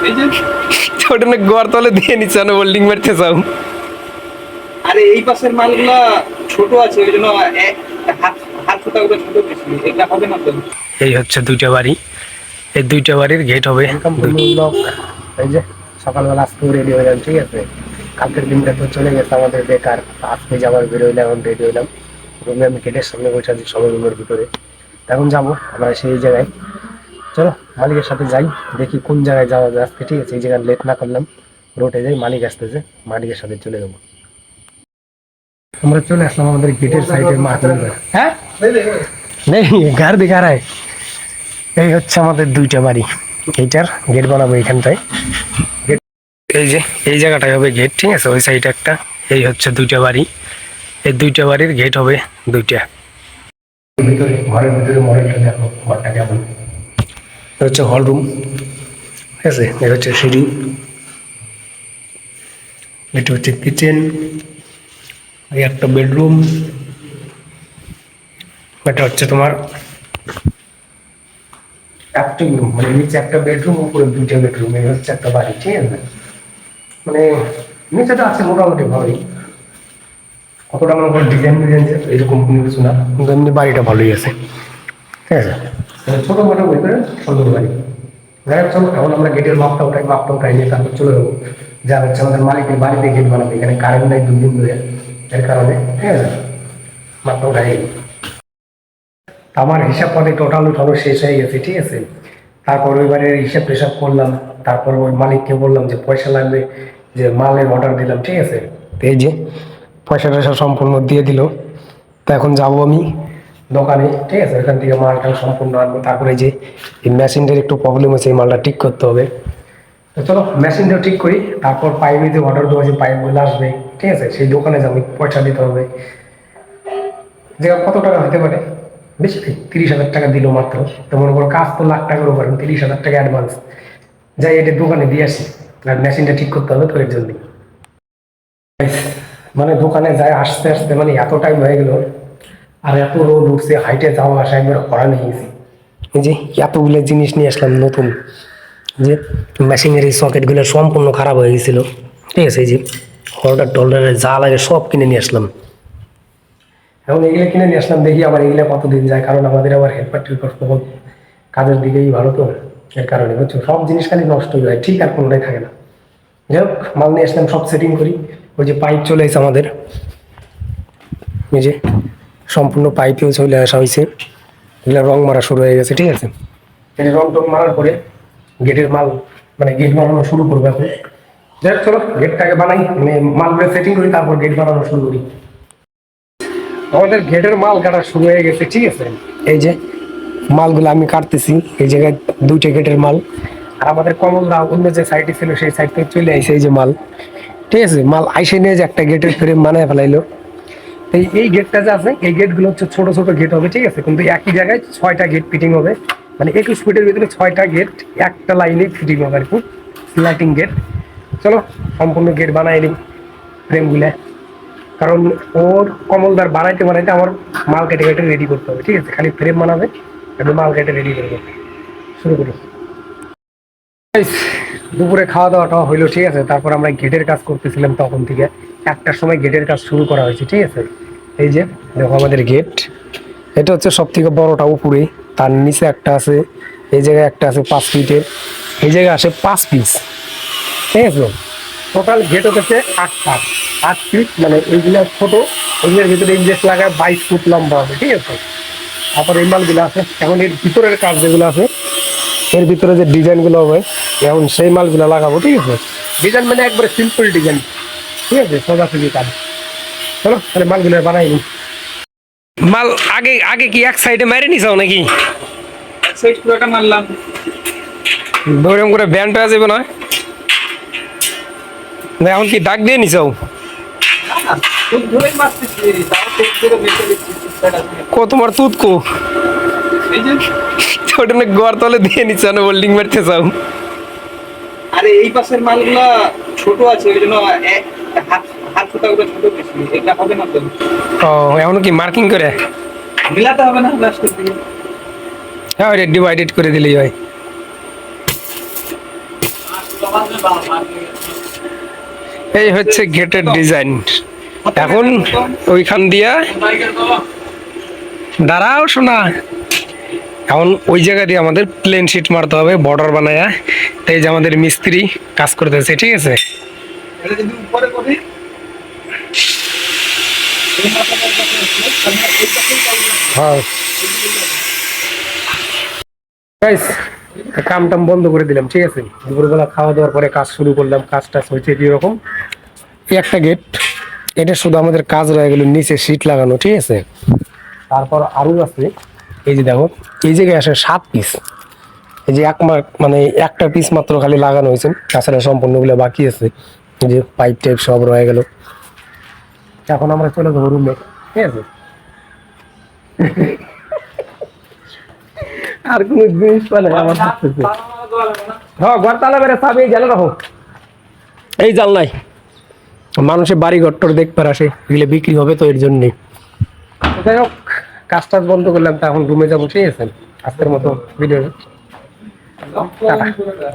এই যে ওটা না গোয়ার তলে দিয়ে নিচ্ছে না হোল্ডিং মারতে যাও। আরে এই পাশের মালগুলা ছোট আছে ওই জন্য হাত হাত ফুটাগুলো ছোট বেশি, এটা হবে না তো। এই হচ্ছে দুইটা বাড়ি, এই দুইটা বাড়ির গেট হবে। এই যে সকালবেলা আজকে রেডি হয়ে যান, ঠিক আছে। কালকের দিনটা তো চলে গেছে আমাদের বেকার, আজকে যাবার বেরোইলাম, এখন রেডি হইলাম। রুমে আমি গেটের সামনে বসে আছি, সবাই রুমের ভিতরে। এখন যাবো আমরা সেই জায়গায়। চলো মালিকের সাথে যাই, দেখি কোন জায়গায় যাওয়া যায় আজকে, ঠিক আছে। এই জায়গায় লেট না করলাম, রোডে যাই, মালিক আসতেছে, মালিকের সাথে চলে যাবো। আমরা চলে আসলাম আমাদের গেটের সাইডে মার্কেট। হ্যাঁ নেই ঘর দেখা রায়। এই হচ্ছে আমাদের দুইটা বাড়ি, এইটার গেট বানাবো এখানটায়। গেট এই যে এই জায়গাটায় হবে গেট, ঠিক আছে। ওই সাইডে একটা, এই হচ্ছে দুইটা বাড়ি, এই দুইটা বাড়ির গেট হবে দুইটা। ভিতরে ঘরের ভিতরে মডেলটা দেখো, ঘরটা কেমন। এটা হচ্ছে হল রুম, ঠিক আছে। এটা হচ্ছে সিঁড়ি, এটা হচ্ছে কিচেন, এই একটা বেডরুম, এটা হচ্ছে তোমার একটা রুম, মানে নিচে একটা বেডরুম, উপরে দুইটা বেডরুম। এই হচ্ছে একটা বাড়ি, ঠিক আছে। মানে নিচেটা আছে মোটামুটি ভালোই, কতটা মনে করো ডিজাইন ডিজাইন এরকম কোনো কিছু না, কিন্তু এমনি বাড়িটা ভালোই আছে, ঠিক আছে। ছোটো মোটো ভিতরে সুন্দর বাড়ি। যাই হোক চলো, এখন আমরা গেটের মাপটা উঠাই নিয়ে তারপর চলে যাবো। যা হচ্ছে আমাদের মালিকের বাড়িতে গেট বানাবে, এখানে কারেন্ট নাই 2 দিন ধরে, এর কারণে, ঠিক আছে। মাপটা উঠাই আমার হিসাব পথে টোটাল উঠানো শেষ হয়ে গেছে, ঠিক আছে। তারপর ওইবারের হিসাব টিসাব করলাম, তারপর ওই মালিককে বললাম যে পয়সা লাগবে, যে মালের অর্ডার দিলাম, ঠিক আছে। তো এই যে পয়সা টয়সা সম্পূর্ণ দিয়ে দিল। তো এখন যাবো আমি দোকানে, ঠিক আছে। ওখান থেকে মালটা সম্পূর্ণ আনবো। তারপরে যে এই মেশিনটার একটু প্রবলেম হয়েছে, এই মালটা ঠিক করতে হবে। তো চলো মেশিনটা ঠিক করি, তারপর পাইপে যে অর্ডার দেওয়া যে পাইপগুলো আসবে, ঠিক আছে, সেই দোকানে যাবো, পয়সা দিতে হবে। যে কত টাকা হতে পারে, বেশি 30,000 টাকা দিল মাত্র। তো মনে করো কাজ তো লাখ টাকার উপর, 30,000 টাকা অ্যাডভান্স যাই এটা দোকানে দিয়ে আসি, আর মেশিনটা ঠিক করতে হবে, তো এর জন্য মানে দোকানে যাই আসতে আসতে মানে এত টাইম হয়ে গেল। আর এত রোদ উঠছে, হাইটে যাওয়া আসা একবার করা নিয়ে গেছি। এই যে এতগুলো জিনিস নিয়ে আসলাম নতুন, যে মেশিনের এই সকেটগুলো সম্পূর্ণ খারাপ হয়ে গেছিল, ঠিক আছে। এই যে হোল্ডার টোল্ডারে যা লাগে সব কিনে নিয়ে আসলাম। এখন এগুলো কিনে নিয়ে আসলাম, দেখি আবার এগুলো কতদিন যায়, কারণ আমাদের আবার হেল্পার টেল্পার সব কাজের দিকেই ভালো, তো এর কারণে বুঝছো সব জিনিস খালি নষ্টই হয়, ঠিক আর কোনোটাই থাকে না। যাই হোক মাল নিয়ে আসলাম, সব সেটিং করি। ওই যে পাইপ চলে এসে আমাদের, এই যে সম্পূর্ণ পাইপেও চলে আসা হয়েছে, এগুলো রং মারা শুরু হয়ে গেছে, ঠিক আছে। এই রং টং মারার পরে গেটের মাল, মানে গেট বানানো শুরু করবো এখন। যাই হোক চলো গেটটাকে বানাই, মানে মালগুলো সেটিং করি, তারপর গেট বানানো শুরু করি। আমাদের গেটের মাল কাটা শুরু হয়ে গেছে, ঠিক আছে। এই যে মালগুলো আমি কাটতেছি, এই জায়গায় দুইটা গেটের মাল। আর আমাদের কমলদা অন্য যে সাইডে ছিল সেই সাইড থেকে চলে আসে, এই যে মাল, ঠিক আছে। মাল আইসে নিয়ে যে একটা গেটের ফ্রেম বানায় ফেলাইলো। এই গেটটা যে আছে, এই গেটগুলো হচ্ছে ছোট ছোট গেট হবে, ঠিক আছে। কিন্তু একই জায়গায় 6টা গেট ফিটিং হবে, মানে 21 ফিটের ভিতরে 6টা গেট একটা লাইনে ফিটিং হবে আর কি, লাইটিং গেট। চলো সম্পূর্ণ গেট বানাই নিই ফ্রেমগুলা, কারণ ওর কমলদার বানাইতে বানাইতে আমার মাল কেটে কেটে রেডি করতে হবে, ঠিক আছে। খালি ফ্রেম বানাবে, একটু মাল কেটে রেডি করবো। শুরু করি। দুপুরে খাওয়া দাওয়াটা হইলো, ঠিক আছে। তারপর আমরা গেটের কাজ করতেছিলাম, তখন থেকে 1টার সময় গেটের কাজ শুরু করা হয়েছে, ঠিক আছে। এই যে দেখো আমাদের গেট, এটা হচ্ছে সব থেকে বড়টা উপরে, তার নিচে একটা আছে, এই জায়গায় একটা আছে 5 ফিটের, এই জায়গায় আসে 5 পিস, ঠিক আছে। টোটাল গেট হচ্ছে 8 ফিট, মানে এইগুলো ছোট, ওইগুলোর ভিতরে ইনভেস্ট লাগায় 22 ফুট লম্বা হবে, ঠিক আছে। তারপর এই মালগুলো আছে, এখন এর ভিতরের কাজ যেগুলো আছে, এর ভিতরে যে ডিজাইনগুলো হবে, এখন সেই মালগুলো লাগাবো, ঠিক আছে। ডিজাইন মানে একবারে সিম্পল ডিজাইন, ঠিক আছে, সোজাসুজি কাজ। চলো তাহলে মালগুলো বানাই নি। মাল আগে আগে কি এক সাইডে মেরে নিছাও নাকি? সাইড পুরোটা মারলাম, ওইরকম করে ব্যান্ড হয়ে যাবে না? না এখন কি দাগ দিয়ে নিছাও? খুব ধরেই মারতেছি, তাও খুব ধরে বেঁচে দিচ্ছি। কো তোমার তুত কো? এই যে ওটা না গোয়ার তলে দিয়ে নিচ্ছে না হোল্ডিং মারতে যাও। আরে এই পাশের মালগুলা ছোট আছে ওই জন্য হাত হাত ফুটাগুলো ছোট বেশি, এটা হবে না তো। ও এখন কি মার্কিং করে মিলাতে হবে না লাস্টের দিকে। হ্যাঁ, ডিভাইডেড করে দিলেই হয়। এই হচ্ছে গেটের ডিজাইন। এখন ওইখান দিয়া দাঁড়াও শোনা, এখন ওই জায়গা দিয়ে আমাদের প্লেন শিট মারতে হবে বর্ডার বানায়া। তো এই যে আমাদের মিস্ত্রি কাজ করতেছে, ঠিক আছে। এটা যদি উপরে করি এই মাথাটার কাছে আসলে আমরা এই পাশেই কাজটা হ্যাঁ গাইস, কাম টাম বন্ধ করে দিলাম, ঠিক আছে। দুপুরবেলা খাওয়া দাওয়ার পরে কাজ শুরু করলাম। কাজটা হয়েছে কিরকম, এই একটা গেট, এটা শুধু আমাদের কাজ রয়ে গেল নিচে শীট লাগানো, ঠিক আছে। তারপর আরো আছে, এই যে দেখো এই জায়গায় আসে 7 পিস। এই যে মানে একটা পিস মাত্র খালি লাগানো হয়েছে, তাছাড়া সম্পূর্ণগুলো বাকি আছে। এই যে পাইপ টাইপ সব রয়ে গেল। এখন আমরা চলে যাবো রুমে, ঠিক আছে। আর কোন জিনিস পালে আমার ভাবতেছে, হ্যাঁ ঘর তালা বেড়ে চাবি এই জানলা রাখো, এই জানলাই মানুষের বাড়ি ঘরটর দেখবার আসে, এগুলো বিক্রি হবে তো এর জন্যই। যাই হোক, কাজ টাজ বন্ধ করলাম, তা এখন রুমে যাবো, ঠিক আছে। আজকের মতো ভিডিও টাটা।